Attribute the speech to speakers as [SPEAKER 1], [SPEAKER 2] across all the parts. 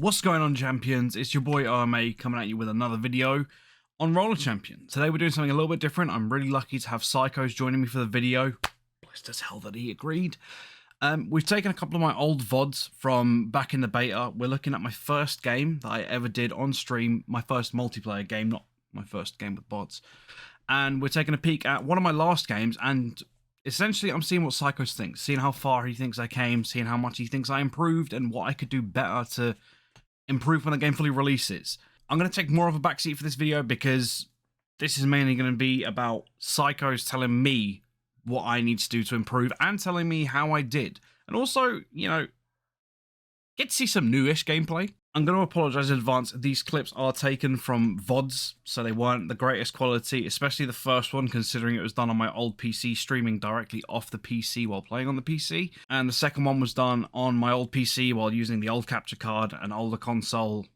[SPEAKER 1] What's going on, champions? It's your boy OMA coming at you with another video on Roller Champion. Today we're doing something a little bit different. I'm really lucky to have PsykoZ joining me for the video. Blessed as hell that he agreed. We've taken a couple of my old VODs from back in the beta. We're looking at my first game that I ever did on stream, my first multiplayer game, not my first game with bots. And we're taking a peek at one of my last games, and essentially I'm seeing what PsykoZ thinks, seeing how far he thinks I came, seeing how much he thinks I improved, and what I could do better to improve when the game fully releases. I'm going to take more of a backseat for this video because this is mainly going to be about PsykoZ telling me what I need to do to improve and telling me how I did. And also, you know, get to see some newish gameplay. I'm going to apologize in advance. These clips are taken from VODs, so they weren't the greatest quality, especially the first one, considering it was done on my old PC, streaming directly off the PC while playing on the PC. And the second one was done on my old PC while using the old capture card, an older console,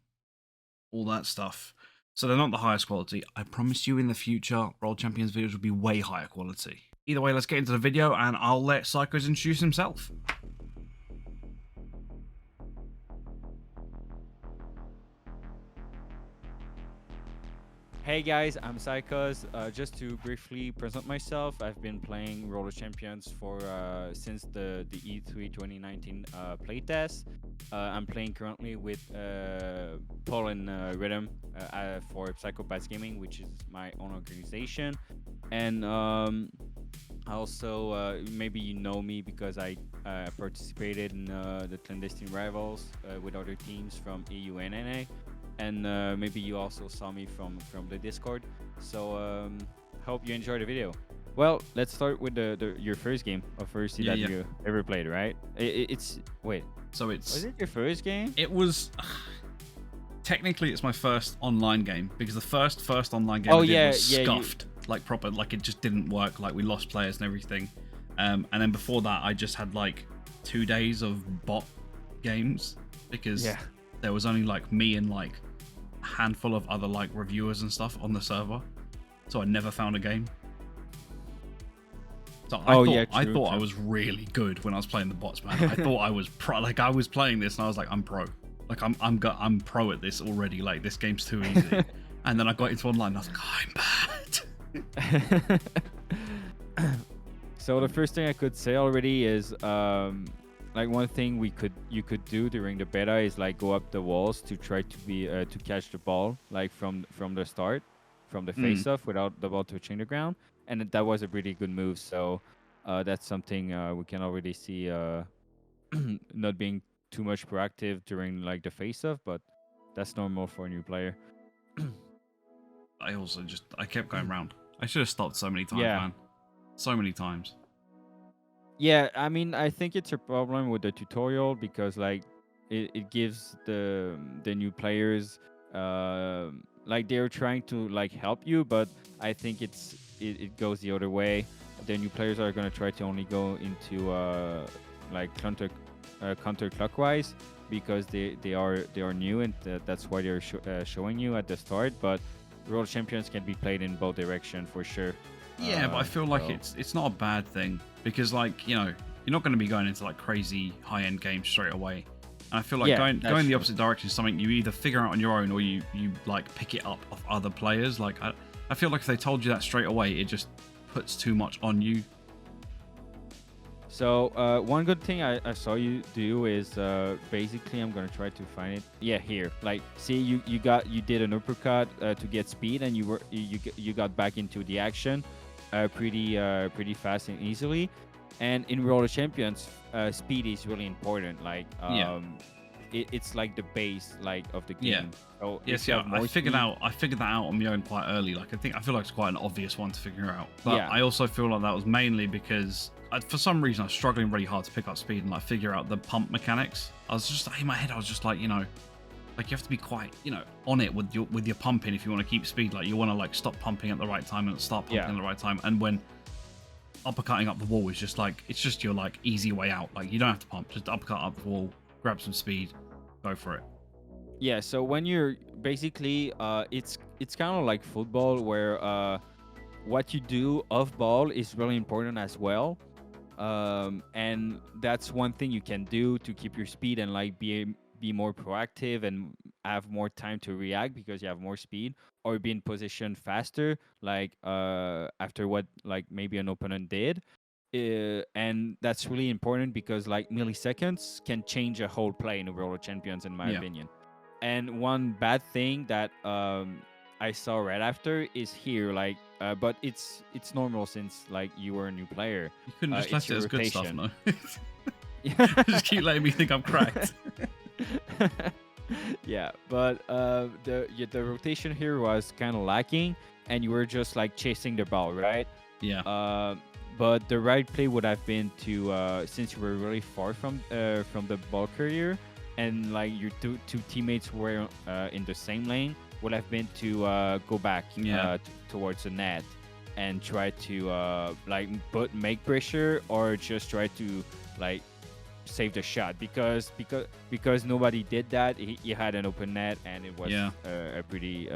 [SPEAKER 1] all that stuff. So they're not the highest quality. I promise you in the future, Roll Champions videos will be way higher quality. Either way, let's get into the video, and I'll let PsykoZ introduce himself.
[SPEAKER 2] Hey guys, I'm PsykoZ. Just to briefly present myself, I've been playing Roller Champions for since the E3 2019 playtest. I'm playing currently with Paul and Rhythm for PsykoZ Gaming, which is my own organization. And also, maybe you know me because I participated in the clandestine rivals with other teams from EU and NA. And maybe you also saw me from the Discord. So hope you enjoyed the video. Well, let's start with your first game of first that you ever played, right?
[SPEAKER 1] So
[SPEAKER 2] was it your first game?
[SPEAKER 1] It was technically it's my first online game, because the first online game I did was scuffed, like proper, like it just didn't work, like we lost players and everything. And then before that I just had like 2 days of bot games because there was only like me and like a handful of other like reviewers and stuff on the server, so I never found a game. So I thought I was really good when I was playing the bots, man. I thought I was pro. Like I was playing this and I was like, I'm pro. Like I'm pro at this already. Like this game's too easy. And then I got into online and I was like, I'm bad.
[SPEAKER 2] So the first thing I could say already is like one thing you could do during the beta is like go up the walls to try to be to catch the ball like from the start, from the face off without the ball touching the ground, and that was a pretty good move. So that's something we can already see not being too much proactive during like the face off, but that's normal for a new player.
[SPEAKER 1] I kept going round. I should have stopped so many times, man. So many times.
[SPEAKER 2] Yeah, I mean, I think it's a problem with the tutorial because like it gives the new players like they're trying to like help you, but I think it goes the other way. The new players are gonna try to only go into like counterclockwise because they are new, and that's why they're showing you at the start. But Roller Champions can be played in both directions for sure.
[SPEAKER 1] Yeah, but I feel like it's not a bad thing because, like, you know, you're not going to be going into like crazy high-end games straight away. And I feel like going the opposite direction is something you either figure out on your own or you like pick it up off other players. Like I feel like if they told you that straight away, it just puts too much on you.
[SPEAKER 2] So one good thing I saw you do is basically I'm gonna try to find it. Yeah, here. Like, see, you did an uppercut to get speed, and you got back into the action pretty fast and easily. And in Roller Champions, speed is really important. Like it's like the base like of the game. So
[SPEAKER 1] I figured that out on my own quite early. Like I feel like it's quite an obvious one to figure out. But I also feel like that was mainly because for some reason I was struggling really hard to pick up speed and like figure out the pump mechanics. I was just in my head I was just like, you know, like you have to be quite, you know, on it with your pumping if you want to keep speed. Like you want to like stop pumping at the right time and start pumping at the right time. And when uppercutting up the wall is just like, it's just your like easy way out. Like you don't have to pump, just uppercut up the wall, grab some speed, go for it.
[SPEAKER 2] Yeah, so when you're basically it's kind of like football where what you do off ball is really important as well. And that's one thing you can do to keep your speed and like be be more proactive and have more time to react because you have more speed, or be in position faster, like after what like maybe an opponent did. And that's really important because like milliseconds can change a whole play in the World of Champions, in my
[SPEAKER 1] Yeah.
[SPEAKER 2] opinion. And one bad thing that I saw right after is here, like, but it's normal since like you were a new player.
[SPEAKER 1] You couldn't just
[SPEAKER 2] It's
[SPEAKER 1] left it
[SPEAKER 2] your
[SPEAKER 1] as good stuff,
[SPEAKER 2] rotation.
[SPEAKER 1] no? Just keep letting me think I'm cracked.
[SPEAKER 2] Yeah, but the rotation here was kind of lacking, and you were just like chasing the ball, right?
[SPEAKER 1] Yeah.
[SPEAKER 2] But the right play would have been to since you were really far from the ball carrier, and like your two teammates were in the same lane, would have been to go back towards the net and try to like make pressure, or just try to like save the shot, because nobody did that. He had an open net, and it was a pretty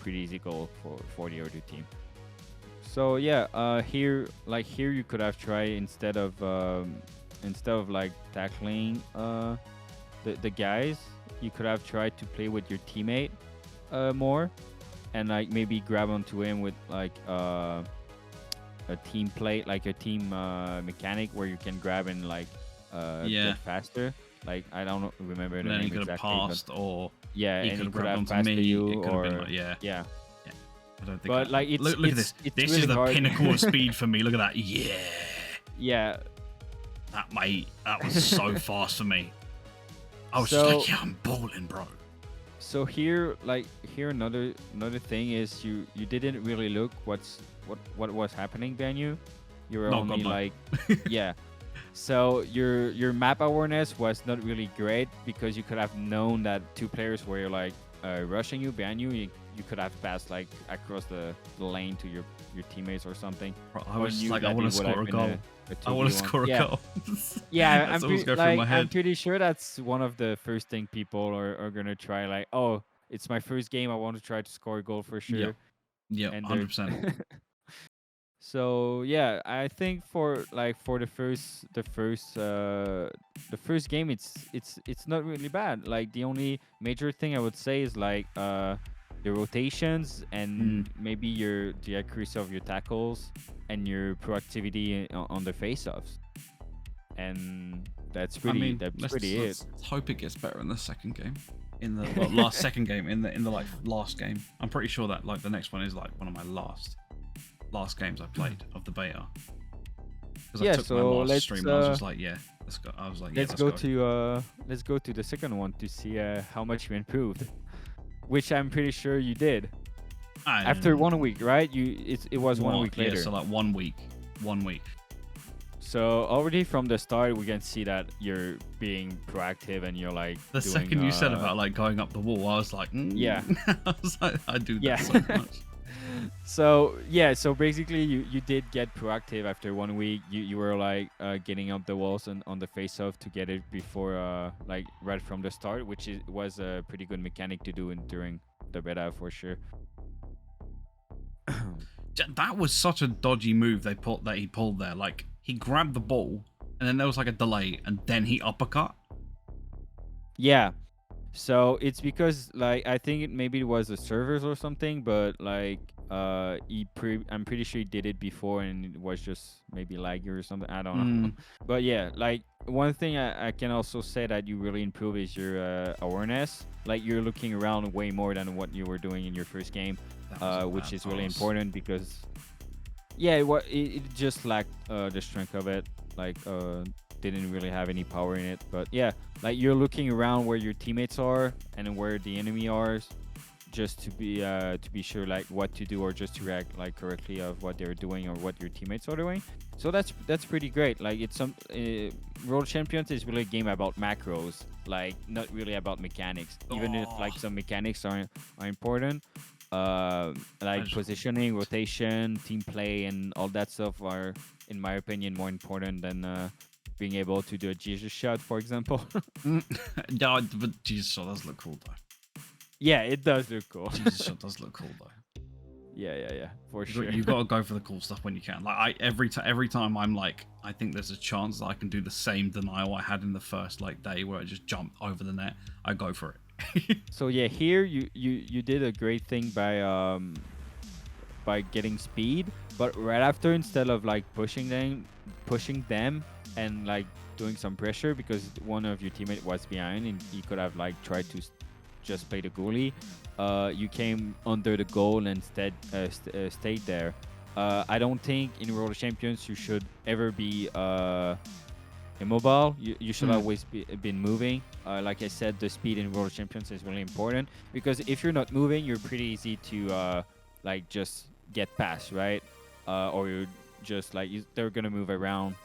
[SPEAKER 2] easy goal for the other team. So yeah, here you could have tried, instead of like tackling the guys, you could have tried to play with your teammate more, and like maybe grab onto him with like a team play, like a team mechanic where you can grab and like get faster. Like I don't remember the
[SPEAKER 1] And then
[SPEAKER 2] name
[SPEAKER 1] he could have
[SPEAKER 2] exactly,
[SPEAKER 1] passed, or
[SPEAKER 2] yeah,
[SPEAKER 1] he
[SPEAKER 2] and
[SPEAKER 1] could
[SPEAKER 2] he
[SPEAKER 1] have
[SPEAKER 2] could
[SPEAKER 1] grabbed
[SPEAKER 2] have
[SPEAKER 1] onto
[SPEAKER 2] passed
[SPEAKER 1] me.
[SPEAKER 2] to you,
[SPEAKER 1] It could have
[SPEAKER 2] or
[SPEAKER 1] been like, yeah. I don't think.
[SPEAKER 2] But like
[SPEAKER 1] look at this.
[SPEAKER 2] it's
[SPEAKER 1] This
[SPEAKER 2] really
[SPEAKER 1] is the
[SPEAKER 2] hard.
[SPEAKER 1] pinnacle of speed for me. Look at that. Yeah.
[SPEAKER 2] Yeah.
[SPEAKER 1] That mate. That was so fast for me. I was just
[SPEAKER 2] So-
[SPEAKER 1] like, yeah, I'm balling, bro.
[SPEAKER 2] So here another thing is you didn't really look what was happening, Banyu. You were
[SPEAKER 1] No,
[SPEAKER 2] only
[SPEAKER 1] God, no.
[SPEAKER 2] like yeah. So your map awareness was not really great, because you could have known that two players were like rushing you, Banyu. You could have passed like across the lane to your teammates or something.
[SPEAKER 1] Bro, I
[SPEAKER 2] Or
[SPEAKER 1] was
[SPEAKER 2] knew
[SPEAKER 1] like, I
[SPEAKER 2] that
[SPEAKER 1] want
[SPEAKER 2] it
[SPEAKER 1] to
[SPEAKER 2] would have
[SPEAKER 1] score a
[SPEAKER 2] been
[SPEAKER 1] goal. I want to
[SPEAKER 2] 2v1.
[SPEAKER 1] score a
[SPEAKER 2] Yeah.
[SPEAKER 1] goal.
[SPEAKER 2] Yeah,
[SPEAKER 1] That's always go through my
[SPEAKER 2] I'm
[SPEAKER 1] head.
[SPEAKER 2] pretty sure that's one of the first thing people are gonna try. Like, oh, it's my first game. I want to try to score a goal for sure.
[SPEAKER 1] Yeah,
[SPEAKER 2] And
[SPEAKER 1] 100%.
[SPEAKER 2] so yeah, I think for the first game, it's not really bad. Like the only major thing I would say is like the rotations, and maybe the accuracy of your tackles, and your proactivity on the face-offs. And that's pretty
[SPEAKER 1] let's hope it gets better in the second game. In the last second game, in the like last game. I'm pretty sure that like the next one is like one of my last games I played of the beta. Because
[SPEAKER 2] Yeah,
[SPEAKER 1] I took my
[SPEAKER 2] so
[SPEAKER 1] last stream and I was just
[SPEAKER 2] let's
[SPEAKER 1] like, yeah, let's go. I was like, yeah,
[SPEAKER 2] let's go to the second one to see how much you improved, which I'm pretty sure you did. After 1 week, right? It was 1 week later.
[SPEAKER 1] Yeah, so like 1 week. 1 week.
[SPEAKER 2] So already from the start, we can see that you're being proactive, and you're like
[SPEAKER 1] The
[SPEAKER 2] doing,
[SPEAKER 1] second you said about like going up the wall, I was like,
[SPEAKER 2] Yeah.
[SPEAKER 1] I was like, I do that
[SPEAKER 2] Yeah.
[SPEAKER 1] so much.
[SPEAKER 2] So yeah, so basically you did get proactive after 1 week. You were like getting up the walls and on the face off to get it before like right from the start, which was a pretty good mechanic to do during the beta for sure.
[SPEAKER 1] That was such a dodgy move he pulled there. Like he grabbed the ball and then there was like a delay and then he uppercut.
[SPEAKER 2] Yeah. So it's because like I think maybe it was the servers or something, but like I'm pretty sure he did it before and it was just maybe laggy or something. I don't know. But yeah, like one thing I can also say that you really improve is your awareness. Like you're looking around way more than what you were doing in your first game, which is really important because it just lacked the strength of it. Like didn't really have any power in it. But yeah, like you're looking around where your teammates are and where the enemy are, just to be sure like what to do or just to react like correctly of what they're doing or what your teammates are doing. So that's pretty great. Like it's some World Champions is really a game about macros, like not really about mechanics. Even if like some mechanics are important, like positioning, rotation, team play, and all that stuff are, in my opinion, more important than being able to do a Jesus shot, for example.
[SPEAKER 1] No, but Jesus shot does look cool though.
[SPEAKER 2] Yeah, it does look cool.
[SPEAKER 1] Jesus shot does look cool though.
[SPEAKER 2] Yeah, for sure.
[SPEAKER 1] You got to go for the cool stuff when you can. Like every time I'm like, I think there's a chance that I can do the same denial I had in the first like day where I just jumped over the net. I go for it.
[SPEAKER 2] So yeah, here you did a great thing by getting speed, but right after, instead of like pushing them and like doing some pressure because one of your teammate was behind and you could have like tried to just play the goalie, you came under the goal and instead stayed there. I don't think in World Champions you should ever be immobile. You should always been moving. Like I said, the speed in World Champions is really important because if you're not moving, you're pretty easy to like just get past, right? Or you're just like they're gonna move around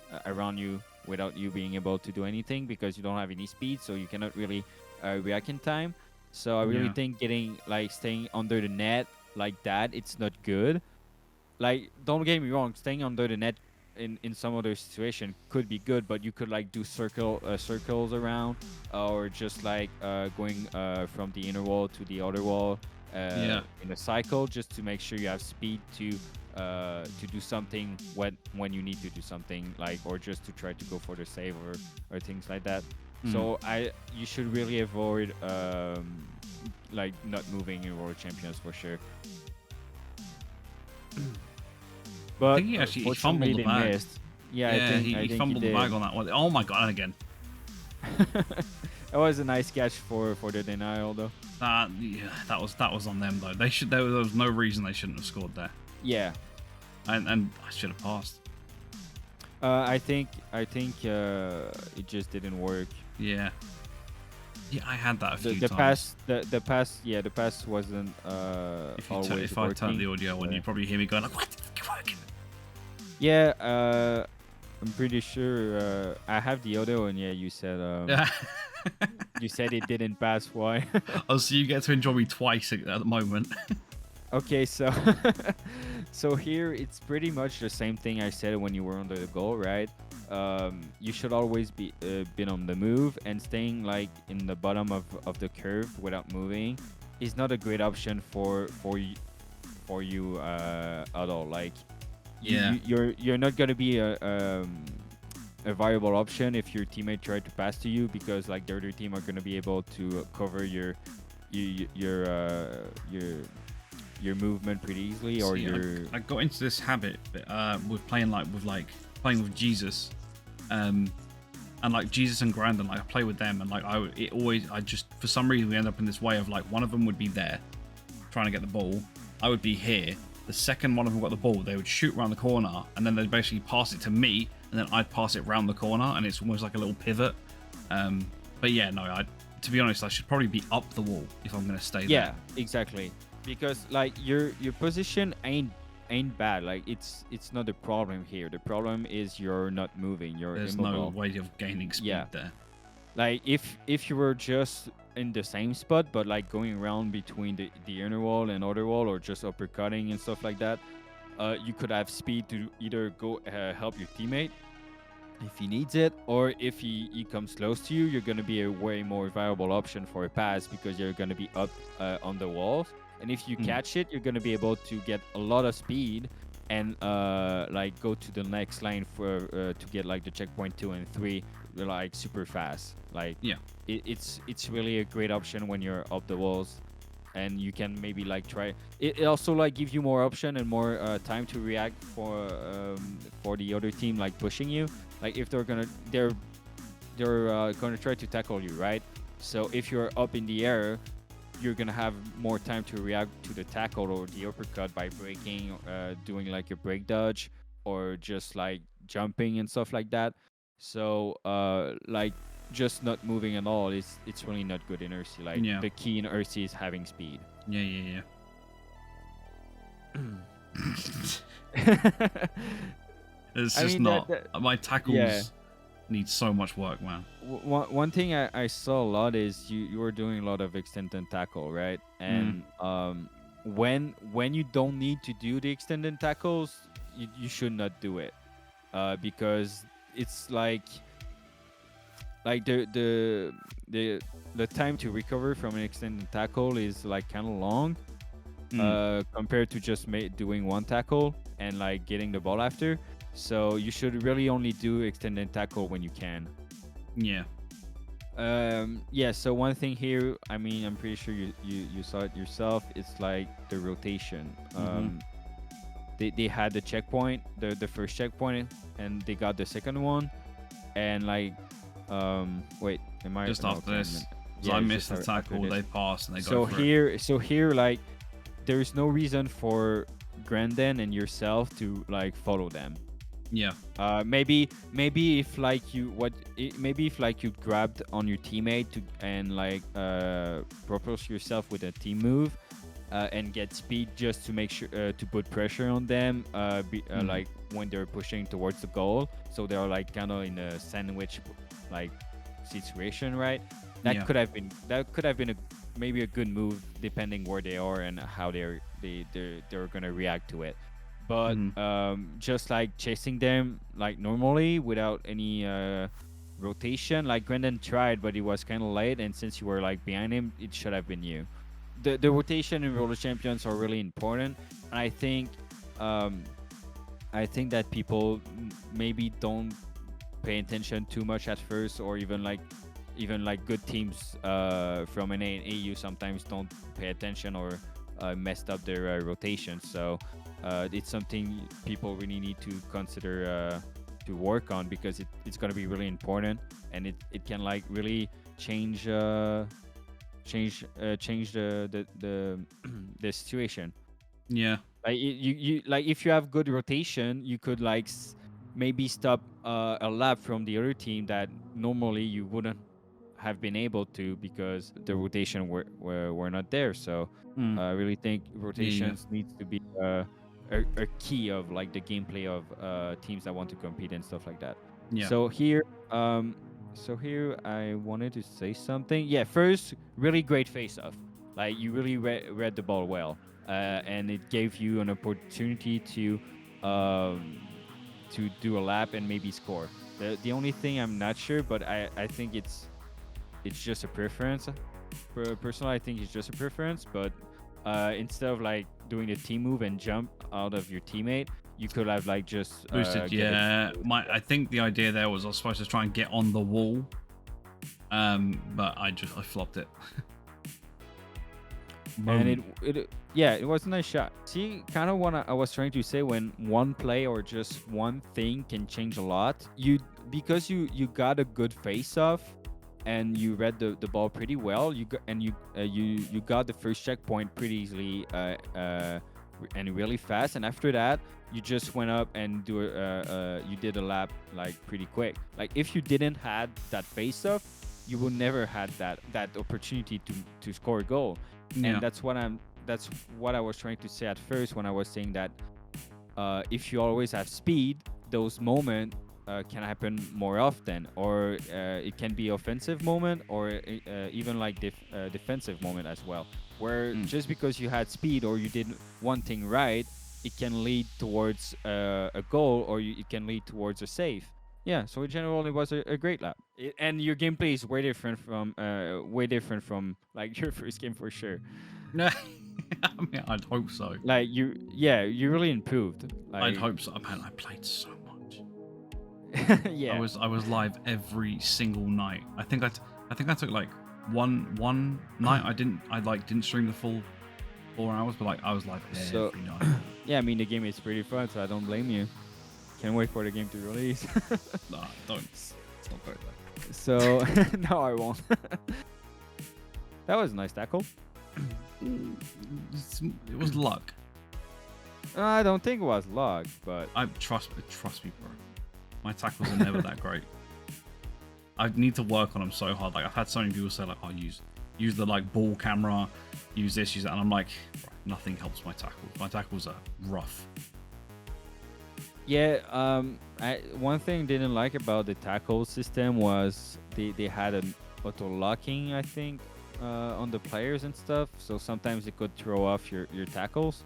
[SPEAKER 2] you without you being able to do anything because you don't have any speed, so you cannot really react in time. So I really think staying under the net like that, it's not good. Like, don't get me wrong, staying under the net in some other situation could be good, but you could like do circles around, or just like going from the inner wall to the other wall in a cycle, just to make sure you have speed to do something when you need to do something, like, or just to try to go for the save or things like that. So you should really avoid like not moving in World Champions for sure. But
[SPEAKER 1] I think he fumbled the bag.
[SPEAKER 2] Missed. Yeah, I think
[SPEAKER 1] he fumbled the bag on that one. Oh my god, again.
[SPEAKER 2] That was a nice catch for the denial though.
[SPEAKER 1] That was on them though. There was no reason they shouldn't have scored there.
[SPEAKER 2] Yeah.
[SPEAKER 1] And I should have passed.
[SPEAKER 2] I think it just didn't work.
[SPEAKER 1] Yeah. Yeah, I had that a few
[SPEAKER 2] the
[SPEAKER 1] times.
[SPEAKER 2] The pass wasn't
[SPEAKER 1] If I turn the audio on, you'd probably hear me going like, "What? It's working."
[SPEAKER 2] Yeah, I'm pretty sure I have the audio, and yeah, you said you said it didn't pass. Why?
[SPEAKER 1] Oh, so you get to enjoy me twice at the moment.
[SPEAKER 2] Okay, so so here it's pretty much the same thing I said when you were under the goal, right? You should always be been on the move, and staying like in the bottom of the curve without moving is not a great option for you at all. Like, you're not gonna be a viable option if your teammate tried to pass to you, because like the other team are gonna be able to cover your movement pretty easily, or
[SPEAKER 1] I got into this habit with playing with Jesus, and like Jesus and Grandin, like I play with them, and like I just for some reason we end up in this way of like one of them would be there trying to get the ball, I would be here. The second one of them got the ball, they would shoot around the corner, and then they'd basically pass it to me, and then I'd pass it round the corner, and it's almost like a little pivot. But yeah, no, to be honest, I should probably be up the wall if I'm going to stay there.
[SPEAKER 2] Yeah, exactly. Because like your position ain't bad. Like it's not the problem here. The problem is you're not moving. There's immobile.
[SPEAKER 1] No way of gaining speed there.
[SPEAKER 2] Like if you were just in the same spot, but like going around between the inner wall and outer wall, or just uppercutting and stuff like that, you could have speed to either go help your teammate if he needs it, or if he comes close to you, you're going to be a way more viable option for a pass because you're going to be up on the walls. And if you catch it, you're going to be able to get a lot of speed and like go to the next line for to get like the checkpoint 2 and 3 like super fast. Like it's really a great option when you're up the walls, and you can maybe like try it also like give you more option and more time to react for the other team like pushing you. Like if they're gonna try to tackle you, right? So if you're up in the air, you're gonna have more time to react to the tackle or the uppercut by breaking, doing like a break dodge, or just like jumping and stuff like that. So like just not moving at all it's really not good in Ursi. Like the key in Ursi is having speed.
[SPEAKER 1] Yeah. It's just not. My tackles need so much work, man.
[SPEAKER 2] One thing I saw a lot is you were doing a lot of extended tackle, right? And when you don't need to do the extended tackles, you should not do it, because it's like the time to recover from an extended tackle is like kind of long. compared to just doing one tackle and like getting the ball after. So you should really only do extended tackle when you can.
[SPEAKER 1] Yeah.
[SPEAKER 2] Yeah, so one thing here, I mean, I'm pretty sure you saw it yourself. It's like the rotation. They had the checkpoint, the first checkpoint, and they got the second one, and like, wait, am I
[SPEAKER 1] Just
[SPEAKER 2] no,
[SPEAKER 1] after
[SPEAKER 2] okay,
[SPEAKER 1] this, so
[SPEAKER 2] yeah,
[SPEAKER 1] I
[SPEAKER 2] it's
[SPEAKER 1] missed
[SPEAKER 2] just
[SPEAKER 1] the
[SPEAKER 2] after
[SPEAKER 1] tackle.
[SPEAKER 2] this.
[SPEAKER 1] They passed and they
[SPEAKER 2] So
[SPEAKER 1] go for it.
[SPEAKER 2] here, like, there's no reason for Grandin and yourself to like follow them.
[SPEAKER 1] Yeah.
[SPEAKER 2] Maybe if like maybe if like you grabbed on your teammate to and like propose yourself with a team move, and get speed just to make sure to put pressure on them, like when they're pushing towards the goal, so they're like kind of in a sandwich like situation, right? That could have been maybe a good move depending where they are and how they're gonna react to it. But just like chasing them like normally without any rotation, like Brendan tried, but he was kind of late, and since you were like behind him, it should have been you. The rotation in roller champions are really important, and I think that people maybe don't pay attention too much at first, or even like good teams from NA and AU sometimes don't pay attention or messed up their rotation. So it's something people really need to consider to work on, because it's going to be really important, and it can like really change the the situation.
[SPEAKER 1] Yeah.
[SPEAKER 2] Like you like if you have good rotation, you could like maybe stop a lap from the other team that normally you wouldn't have been able to, because the rotation were not there. So I really think rotations needs to be a key of like the gameplay of teams that want to compete and stuff like that.
[SPEAKER 1] Yeah.
[SPEAKER 2] So here I wanted to say something. Yeah, first, really great face-off. Like you really read the ball well, and it gave you an opportunity to do a lap and maybe score. The only thing I'm not sure, but I think it's just a preference. Personally, I think it's just a preference. But instead of like doing the team move and jump out of your teammate, you could have like just
[SPEAKER 1] Boosted. Yeah. I think the idea there was I was supposed to try and get on the wall, but I flopped it.
[SPEAKER 2] And it was a nice shot. See, kind of what I was trying to say, when one play or just one thing can change a lot. Because you got a good face off and you read the ball pretty well. You got the first checkpoint pretty easily and really fast. And after that, you just went up and you did a lap like pretty quick. Like if you didn't had that face off, you would never had that opportunity to score a goal.
[SPEAKER 1] Yeah.
[SPEAKER 2] And that's what I was trying to say at first when I was saying that if you always have speed, those moments can happen more often, or it can be offensive moment, or even like defensive moment as well, where just because you had speed or you did one thing right, it can lead towards a goal, or it can lead towards a save. Yeah, so in general, it was a great lap. And your gameplay is way different from like your first game for sure.
[SPEAKER 1] I mean, I'd hope so.
[SPEAKER 2] Like you really improved. Like,
[SPEAKER 1] I'd hope so. Man, I played so much.
[SPEAKER 2] Yeah.
[SPEAKER 1] I was live every single night. I think I took like one night. I didn't stream the full 4 hours, but like I was live every night.
[SPEAKER 2] Yeah, I mean the game is pretty fun, so I don't blame you. Can't wait for the game to release.
[SPEAKER 1] Nah, don't. It's not great though.
[SPEAKER 2] So no, I won't. That was a nice tackle.
[SPEAKER 1] It was luck.
[SPEAKER 2] I don't think it was luck, but
[SPEAKER 1] Trust me, bro. My tackles are never that great. I need to work on them so hard. Like I've had so many people say like, "Oh, use the like ball camera, use this, use that," and I'm like, bro, nothing helps my tackles. My tackles are rough.
[SPEAKER 2] yeah. One thing I didn't like about the tackle system was they had an auto locking, I think, on the players and stuff. So sometimes it could throw off your tackles.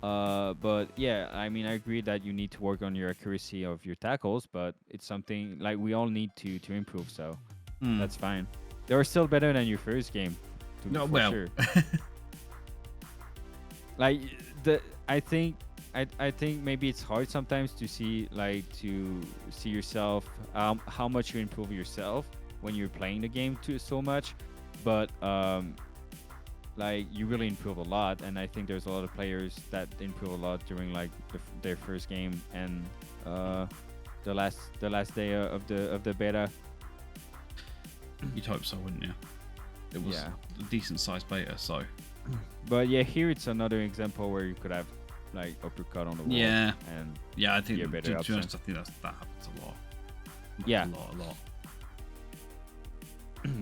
[SPEAKER 2] But yeah, I mean, I agree that you need to work on your accuracy of your tackles, but it's something like we all need to improve. So that's fine. They were still better than your first game.
[SPEAKER 1] No,
[SPEAKER 2] for
[SPEAKER 1] well.
[SPEAKER 2] sure. like the I think I think maybe it's hard sometimes to see yourself, how much you improve yourself when you're playing the game too so much, but like you really improve a lot, and I think there's a lot of players that improve a lot during like their first game and the last day of the beta.
[SPEAKER 1] You'd hope so, wouldn't you? It was
[SPEAKER 2] Yeah.
[SPEAKER 1] a decent sized beta, so
[SPEAKER 2] But yeah, here it's another example where you could have like uppercut on the wall.
[SPEAKER 1] Yeah.
[SPEAKER 2] And
[SPEAKER 1] yeah, I think
[SPEAKER 2] Yeah,
[SPEAKER 1] to
[SPEAKER 2] better
[SPEAKER 1] be
[SPEAKER 2] option.
[SPEAKER 1] honest, I think that happens a lot.
[SPEAKER 2] Yeah.
[SPEAKER 1] a lot.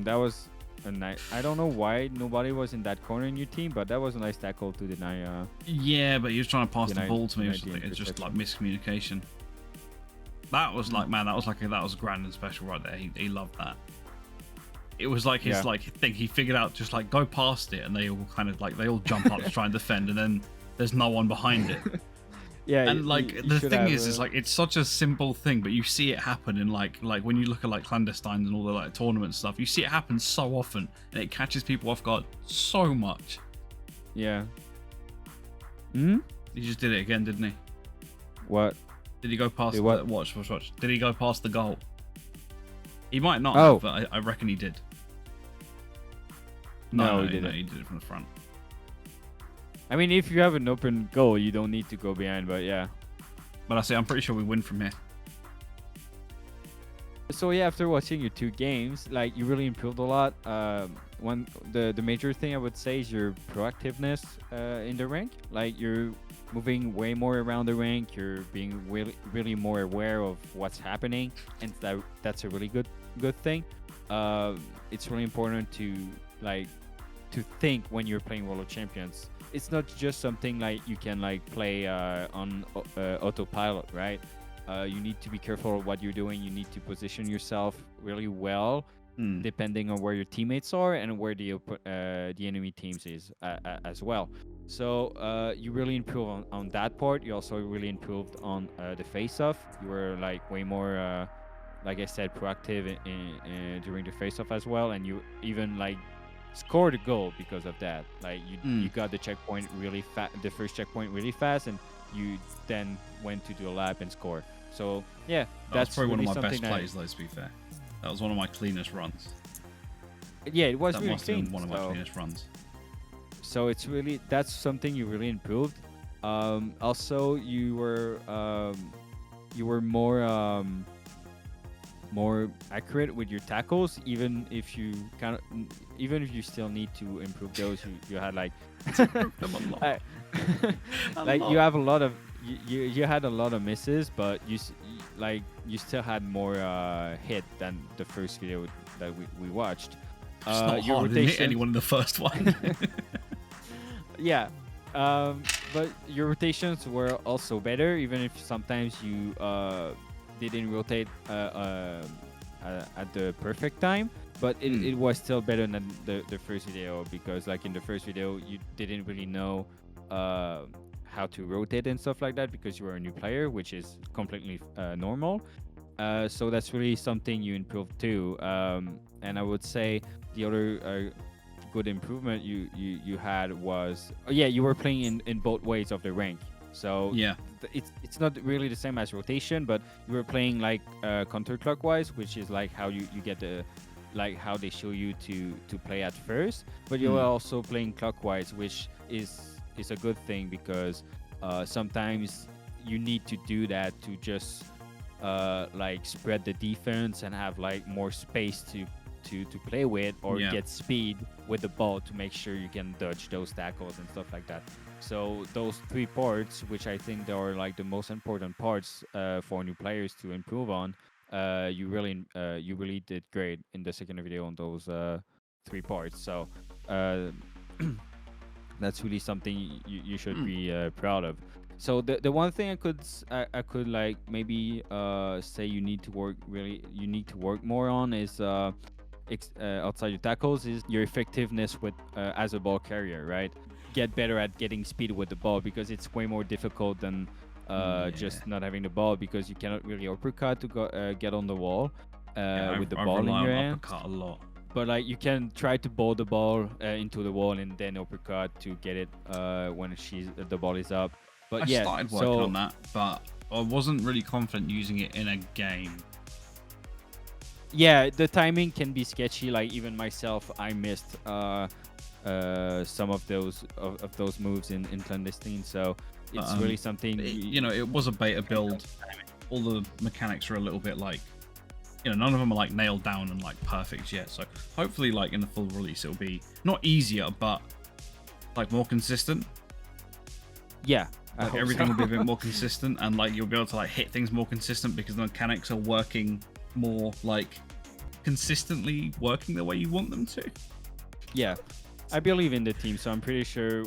[SPEAKER 2] that was a nice. I don't know why nobody was in that corner in your team, but that was a nice tackle to deny.
[SPEAKER 1] Yeah, but he was trying to pass the
[SPEAKER 2] Denied-
[SPEAKER 1] ball to me.
[SPEAKER 2] denied the
[SPEAKER 1] It's just like
[SPEAKER 2] interception.
[SPEAKER 1] miscommunication. That was like, man, that was grand and special right there. He loved that. It was like his
[SPEAKER 2] Yeah.
[SPEAKER 1] like thing. He figured out just like go past it, and they all kind of like they all jump up to try and defend, and then there's no one behind it.
[SPEAKER 2] Yeah.
[SPEAKER 1] And like
[SPEAKER 2] you
[SPEAKER 1] the
[SPEAKER 2] should
[SPEAKER 1] thing
[SPEAKER 2] have,
[SPEAKER 1] is like it's such a simple thing, but you see it happen in like when you look at like clandestines and all the like tournament stuff, you see it happen so often, and it catches people off guard so much.
[SPEAKER 2] Yeah. Hmm.
[SPEAKER 1] He just did it again, didn't he?
[SPEAKER 2] What?
[SPEAKER 1] Did he go past?
[SPEAKER 2] Did what?
[SPEAKER 1] Watch. Did he go past the goal? He might not,
[SPEAKER 2] Oh.
[SPEAKER 1] have, but I reckon he did.
[SPEAKER 2] No, he didn't.
[SPEAKER 1] No, he did it from the front.
[SPEAKER 2] I mean, if you have an open goal, you don't need to go behind. But yeah.
[SPEAKER 1] But I say I'm pretty sure we win from here.
[SPEAKER 2] So yeah, after watching your two games, like you really improved a lot. The major thing I would say is your proactiveness in the rank. Like you're moving way more around the rank. You're being really more aware of what's happening, and that's a really good thing. It's really important to think when you're playing World of Champions. It's not just something like you can like play on autopilot, right? You need to be careful of what you're doing. You need to position yourself really well, depending on where your teammates are and where the enemy teams is as well. So you really improved on that part. You also really improved on the face-off. You were like way more, like I said, proactive during the face-off as well, and you even like scored a goal because of that. Like you got the checkpoint really fast, the first checkpoint really fast, and you then went to do a lap and score. So yeah,
[SPEAKER 1] That's probably
[SPEAKER 2] really
[SPEAKER 1] one of my
[SPEAKER 2] something
[SPEAKER 1] best plays, though. To be fair, that was one of my cleanest runs.
[SPEAKER 2] Yeah, it was
[SPEAKER 1] That
[SPEAKER 2] really
[SPEAKER 1] must have
[SPEAKER 2] clean.
[SPEAKER 1] been one of my cleanest runs.
[SPEAKER 2] So it's really, that's something you really improved. Also, you were more accurate with your tackles, even if you still need to improve those. You had like
[SPEAKER 1] Them a lot.
[SPEAKER 2] like you have a lot of you had a lot of misses, but you still had more hit than the first video that we watched.
[SPEAKER 1] It's not
[SPEAKER 2] your
[SPEAKER 1] hard. I didn't hit
[SPEAKER 2] rotation-
[SPEAKER 1] anyone in the first one.
[SPEAKER 2] Yeah, but your rotations were also better, even if sometimes you didn't rotate at the perfect time. But it was still better than the first video, because like in the first video you didn't really know how to rotate and stuff like that because you were a new player, which is completely normal. So that's really something you improved too. And I would say the other good improvement you had was you were playing in both ways of the rank. So
[SPEAKER 1] yeah,
[SPEAKER 2] it's not really the same as rotation, but you were playing like counterclockwise, which is like how you get the like how they show you to play at first. But you were also playing clockwise, which is a good thing, because sometimes you need to do that to just like spread the defense and have like more space to play with, or get speed with the ball to make sure you can dodge those tackles and stuff like that. So those three parts, which I think they are like the most important parts for new players to improve on, you really did great in the second video on those three parts. So that's really something you should be proud of. So the one thing I could like maybe say you need to work more on is outside your tackles, is your effectiveness with as a ball carrier, right? Get better at getting speed with the ball, because it's way more difficult than just not having the ball, because you cannot really uppercut to get on the wall with the ball in your hand.
[SPEAKER 1] Uppercut a lot.
[SPEAKER 2] but like you can try to bowl the ball into the wall and then uppercut to get it when the ball is up. But
[SPEAKER 1] I
[SPEAKER 2] yeah,
[SPEAKER 1] started working on that, but I wasn't really confident using it in a game.
[SPEAKER 2] yeah, the timing can be sketchy. Like even myself, I missed some of those moves in clandestine. So it's really something.
[SPEAKER 1] It was a beta build. All the mechanics are a little bit like, none of them are like nailed down and like perfect yet. So hopefully, like in the full release, it'll be not easier, but like more consistent.
[SPEAKER 2] Yeah.
[SPEAKER 1] Like everything will be a bit more consistent, and like you'll be able to like hit things more consistent because the mechanics are working more like consistently working the way you want them to.
[SPEAKER 2] Yeah, I believe in the team, so I'm pretty sure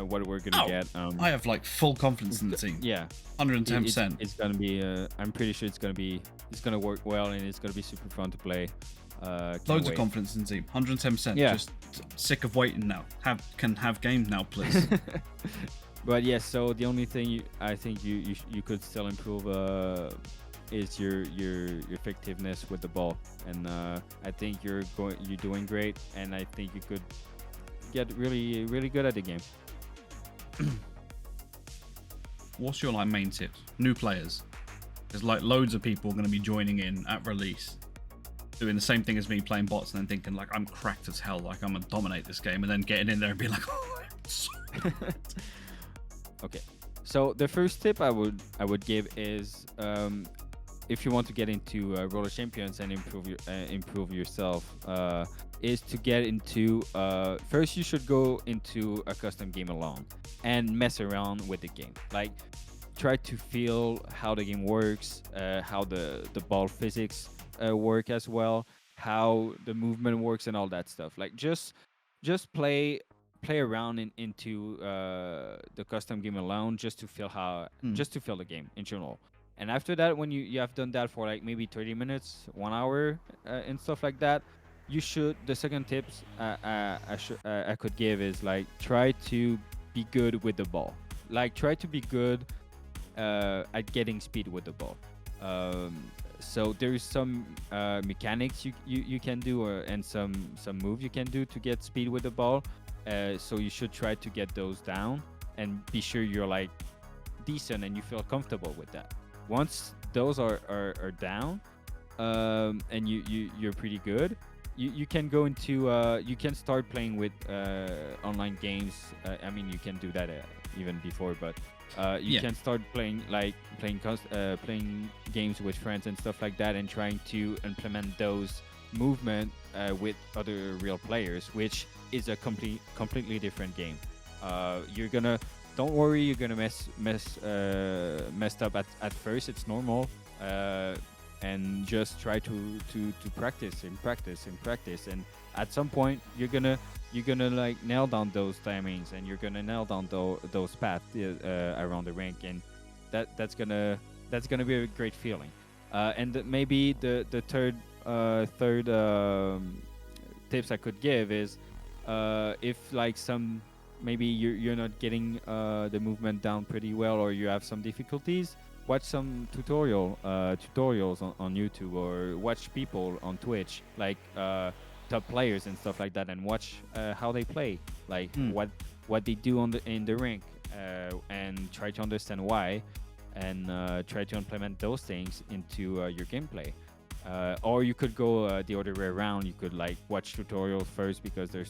[SPEAKER 2] what we're gonna get.
[SPEAKER 1] I have like full confidence in the team.
[SPEAKER 2] Yeah,
[SPEAKER 1] 110%.
[SPEAKER 2] It's gonna be. I'm pretty sure it's gonna work well, and it's gonna be super fun to play.
[SPEAKER 1] Loads of confidence in the team. 110%.
[SPEAKER 2] Yeah.
[SPEAKER 1] Just sick of waiting now. Can have games now, please.
[SPEAKER 2] But yes, so the only thing I think you could still improve is your effectiveness with the ball, and I think you're doing great, and I think you could get really good at the game.
[SPEAKER 1] What's your like main tips? New players. There's like loads of people going to be joining in at release, doing the same thing as me, playing bots, and then thinking like I'm cracked as hell, like I'm gonna dominate this game, and then getting in there and being like, oh, I'm so
[SPEAKER 2] Okay, so the first tip I would give is if you want to get into Roller Champions and improve yourself, is to get into first you should go into a custom game alone and mess around with the game. Like try to feel how the game works, how the ball physics work as well, how the movement works and all that stuff. Like just play around into the custom game alone just to feel just to feel the game in general. And after that, when you have done that for like maybe 30 minutes, 1 hour, and stuff like that, the second tips I could give is like try to be good with the ball. Like try to be good at getting speed with the ball. So there's some mechanics you can do and some move you can do to get speed with the ball. So you should try to get those down and be sure you're like decent and you feel comfortable with that. Once those are down, and you're pretty good, you can go into you can start playing with online games. I mean, you can do that even before, but you can start playing games with friends and stuff like that, and trying to implement those movement with other real players, which is a completely different game. Don't worry, you're gonna messed up at first. It's normal, and just try to practice and practice and practice, and at some point you're gonna like nail down those timings, and you're gonna nail down those paths around the rink, and that's gonna be a great feeling. And maybe the third tips I could give is if like maybe you're not getting the movement down pretty well, or you have some difficulties, watch some tutorials on YouTube, or watch people on Twitch, like top players and stuff like that, and watch how they play, like what they do in the rink, and try to understand why, and try to implement those things into your gameplay. Or you could go the other way around. You could like watch tutorials first, because there's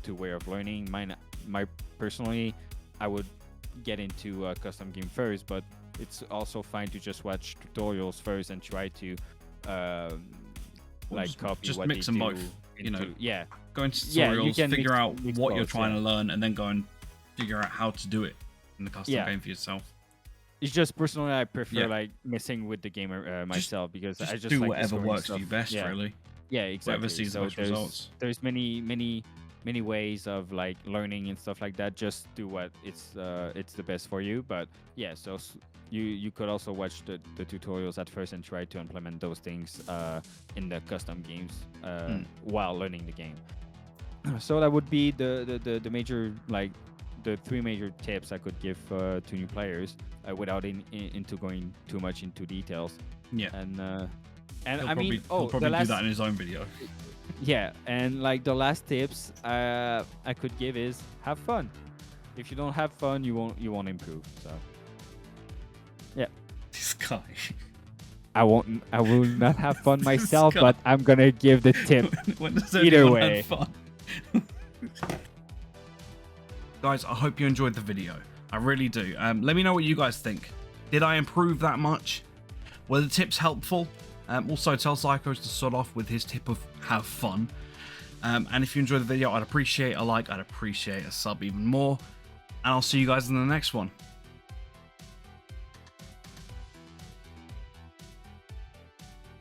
[SPEAKER 2] two ways of learning. My personally, I would get into a custom game first, but it's also fine to just watch tutorials first and try to copy
[SPEAKER 1] just
[SPEAKER 2] what
[SPEAKER 1] mix
[SPEAKER 2] they
[SPEAKER 1] them
[SPEAKER 2] do
[SPEAKER 1] both.
[SPEAKER 2] Yeah,
[SPEAKER 1] go into tutorials, figure out
[SPEAKER 2] mix
[SPEAKER 1] what you're
[SPEAKER 2] both,
[SPEAKER 1] trying to learn, and then go and figure out how to do it in the custom game for yourself.
[SPEAKER 2] It's just personally, I prefer like messing with the game myself, because I just
[SPEAKER 1] do
[SPEAKER 2] like
[SPEAKER 1] whatever works
[SPEAKER 2] stuff.
[SPEAKER 1] for you best, really.
[SPEAKER 2] Yeah, exactly.
[SPEAKER 1] Whatever sees the best results.
[SPEAKER 2] There's many ways of like learning and stuff like that. Just do what it's the best for you. But yeah, so you could also watch the tutorials at first and try to implement those things in the custom games while learning the game. So that would be the major, like the three major tips I could give to new players without into going too much into details.
[SPEAKER 1] Yeah.
[SPEAKER 2] And
[SPEAKER 1] he'll
[SPEAKER 2] I mean,
[SPEAKER 1] he'll probably do that in his own video.
[SPEAKER 2] Yeah, and like the last tips I could give is have fun. If you don't have fun, you won't improve. So yeah,
[SPEAKER 1] This guy.
[SPEAKER 2] I will not have fun
[SPEAKER 1] This
[SPEAKER 2] myself,
[SPEAKER 1] guy.
[SPEAKER 2] but I'm gonna give the tip.
[SPEAKER 1] When does
[SPEAKER 2] Either
[SPEAKER 1] anyone
[SPEAKER 2] way.
[SPEAKER 1] have fun? Guys, I hope you enjoyed the video. I really do. Let me know what you guys think. Did I improve that much? Were the tips helpful? Also, tell PsykoZ to start off with his tip of have fun. And if you enjoyed the video, I'd appreciate a like, I'd appreciate a sub even more. And I'll see you guys in the next one.